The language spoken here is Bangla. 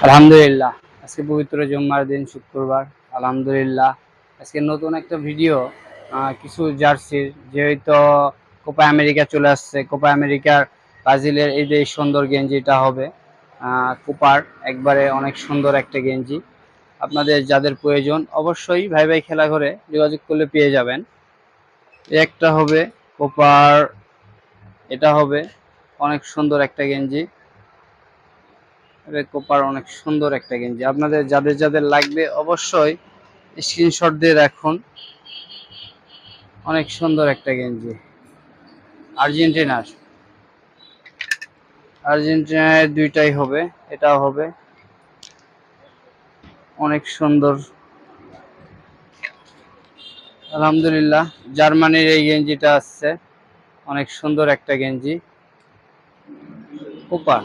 আলহামদুলিল্লাহ, আজকে পবিত্র জুম্মার দিন শুক্রবার। আলহামদুলিল্লাহ, আজকে নতুন একটা ভিডিও। কিছু জার্সির, যেহেতু কোপা আমেরিকা চলে আসছে, কোপা আমেরিকার ব্রাজিলের এই যে সুন্দর গেঞ্জিটা হবে কোপার, একবারে অনেক সুন্দর একটা গেঞ্জি। আপনাদের যাদের প্রয়োজন অবশ্যই ভাই ভাই খেলা করে যোগাযোগ করলে পেয়ে যাবেন। একটা হবে কোপার, এটা হবে অনেক সুন্দর একটা গেঞ্জি। কোপার অনেক সুন্দর একটা গেঞ্জি, আপনাদের যাদের যাদের লাগবে অবশ্যই স্ক্রিনশট দিয়ে রাখুন। অনেক সুন্দর একটা গেঞ্জি, আর্জেন্টিনার আর্জেন্টিনার দুইটাই হবে, এটাও হবে অনেক সুন্দর। আলহামদুলিল্লাহ, জার্মানির এই গেঞ্জিটা আসছে, অনেক সুন্দর একটা গেঞ্জি কোপা।